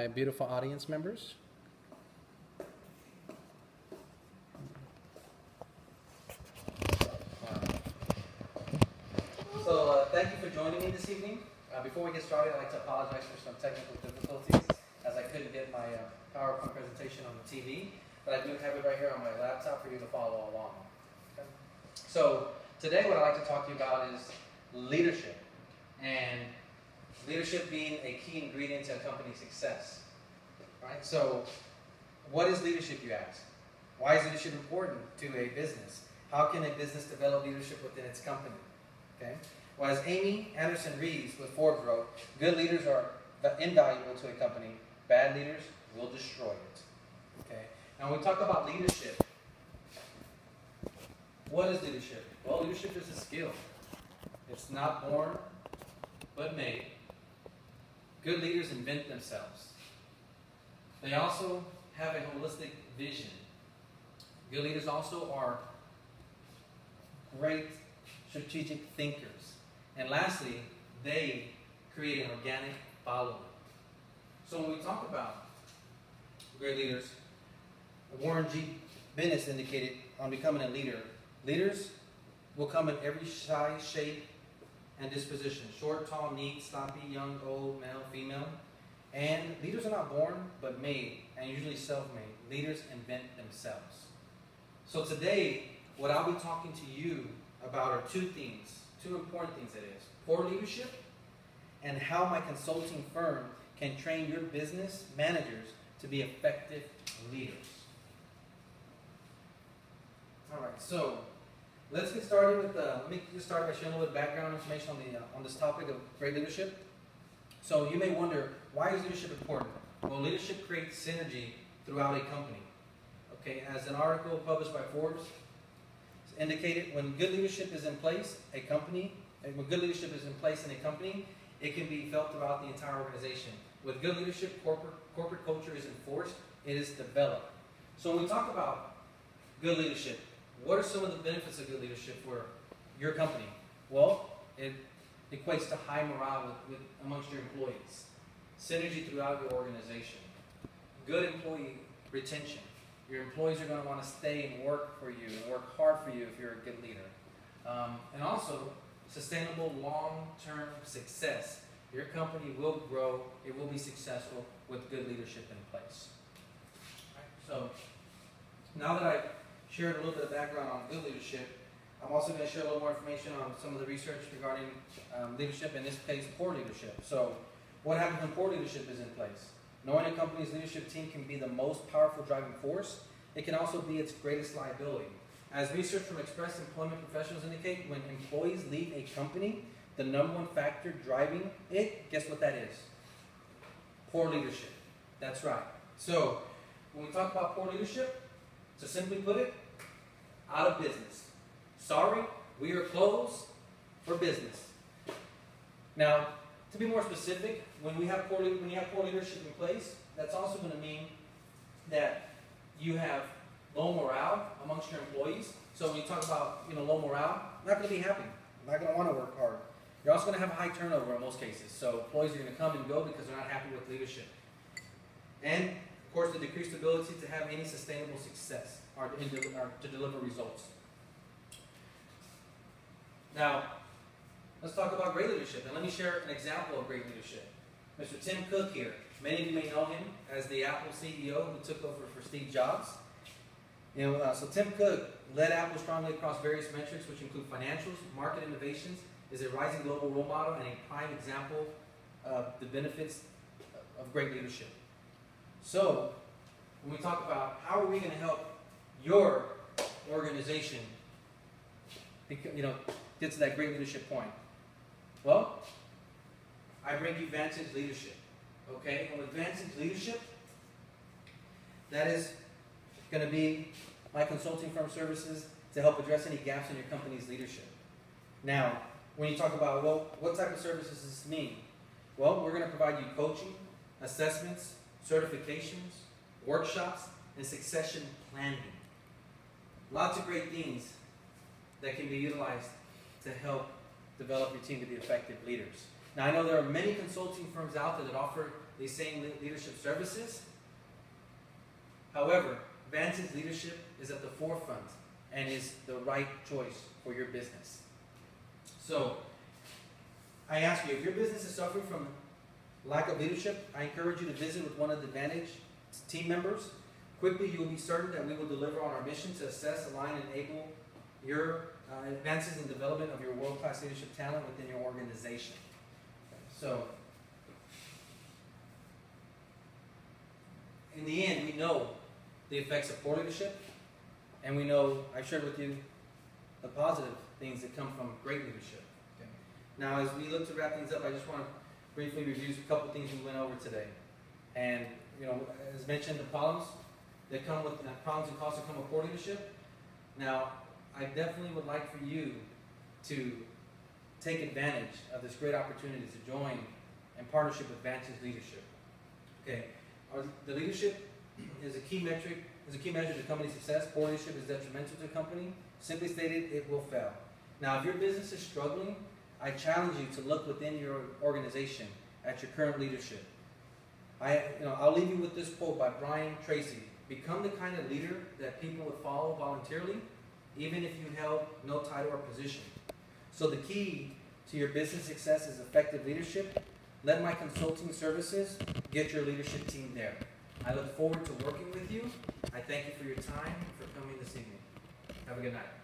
My beautiful audience members. So thank you for joining me this evening. Before we get started, I'd like to apologize for some technical difficulties as I couldn't get my PowerPoint presentation on the TV, but I do have it right here on my laptop for you to follow along. Okay. So today what I'd like to talk to you about is leadership, and leadership being a key ingredient to a company's success. Right? So what is leadership, you ask? Why is leadership important to a business? How can a business develop leadership within its company? Okay. Well, as Amy Anderson Reeves with Forbes wrote, good leaders are invaluable to a company. Bad leaders will destroy it. Okay. Now, when we talk about leadership, what is leadership? Well, leadership is a skill. It's not born, but made. Good leaders invent themselves. They also have a holistic vision. Good leaders also are great strategic thinkers. And lastly, they create an organic following. So when we talk about great leaders, Warren G. Bennis indicated on becoming a leader, leaders will come in every size, shape, and disposition. Short, tall, neat, sloppy, young, old, male, female. And leaders are not born, but made, and usually self-made. Leaders invent themselves. So today, what I'll be talking to you about are two things. Two important things, that is. Poor leadership and how my consulting firm can train your business managers to be effective leaders. All right, so let's get started with, let me just start by sharing a little bit of background information on this topic of great leadership. So you may wonder, why is leadership important? Well, leadership creates synergy throughout a company. Okay, as an article published by Forbes indicated, when good leadership is in place, in a company, it can be felt throughout the entire organization. With good leadership, corporate culture is enforced, it is developed. So when we talk about good leadership, what are some of the benefits of good leadership for your company? Well, it equates to high morale amongst your employees, synergy throughout your organization, good employee retention. Your employees are going to want to stay and work for you and work hard for you if you're a good leader. And also, sustainable long-term success. Your company will grow, it will be successful with good leadership in place. So, now that I've shared a little bit of background on good leadership, I'm also going to share a little more information on some of the research regarding leadership, in this case, poor leadership. So, what happens when poor leadership is in place? Knowing a company's leadership team can be the most powerful driving force. It can also be its greatest liability. As research from Express Employment Professionals indicate, when employees leave a company, the number one factor driving it, guess what that is? Poor leadership. That's right. So, when we talk about poor leadership, to simply put it, out of business. Sorry, we are closed for business. Now, to be more specific, when you have poor leadership in place, that's also going to mean that you have low morale amongst your employees. So when you talk about low morale, you're not going to be happy. You're not going to want to work hard. You're also going to have a high turnover in most cases. So employees are going to come and go because they're not happy with leadership. And of course, the decreased ability to have any sustainable success or to deliver results. Now, let's talk about great leadership, and let me share an example of great leadership. Mr. Tim Cook here. Many of you may know him as the Apple CEO who took over for Steve Jobs. So Tim Cook led Apple strongly across various metrics, which include financials, market innovations, is a rising global role model, and a prime example of the benefits of great leadership. So, when we talk about how are we going to help your organization, get to that great leadership point? Well, I bring you Vantage Leadership. Okay, and with Vantage Leadership, that is going to be my consulting firm services to help address any gaps in your company's leadership. Now, when you talk about, well, what type of services does this mean? Well, we're going to provide you coaching, assessments, certifications, workshops, and succession planning. Lots of great things that can be utilized to help develop your team to be effective leaders. Now, I know there are many consulting firms out there that offer these same leadership services. However, Vance's leadership is at the forefront and is the right choice for your business. So, I ask you, if your business is suffering from lack of leadership, I encourage you to visit with one of the Vantage team members. Quickly, you will be certain that we will deliver on our mission to assess, align, and enable your advances in development of your world-class leadership talent within your organization. So, in the end, we know the effects of poor leadership, and we know, I've shared with you, the positive things that come from great leadership. Okay. Now, as we look to wrap things up, I just want to briefly review a couple things we went over today. And, as mentioned, the problems that come with problems and costs that come with poor leadership. Now, I definitely would like for you to take advantage of this great opportunity to join in partnership with Vantage Leadership. Okay, the leadership is a key metric, is a key measure to company success. Poor leadership is detrimental to the company. Simply stated, it will fail. Now, if your business is struggling, I challenge you to look within your organization at your current leadership. I'll leave you with this quote by Brian Tracy. Become the kind of leader that people would follow voluntarily, even if you held no title or position. So the key to your business success is effective leadership. Let my consulting services get your leadership team there. I look forward to working with you. I thank you for your time and for coming this evening. Have a good night.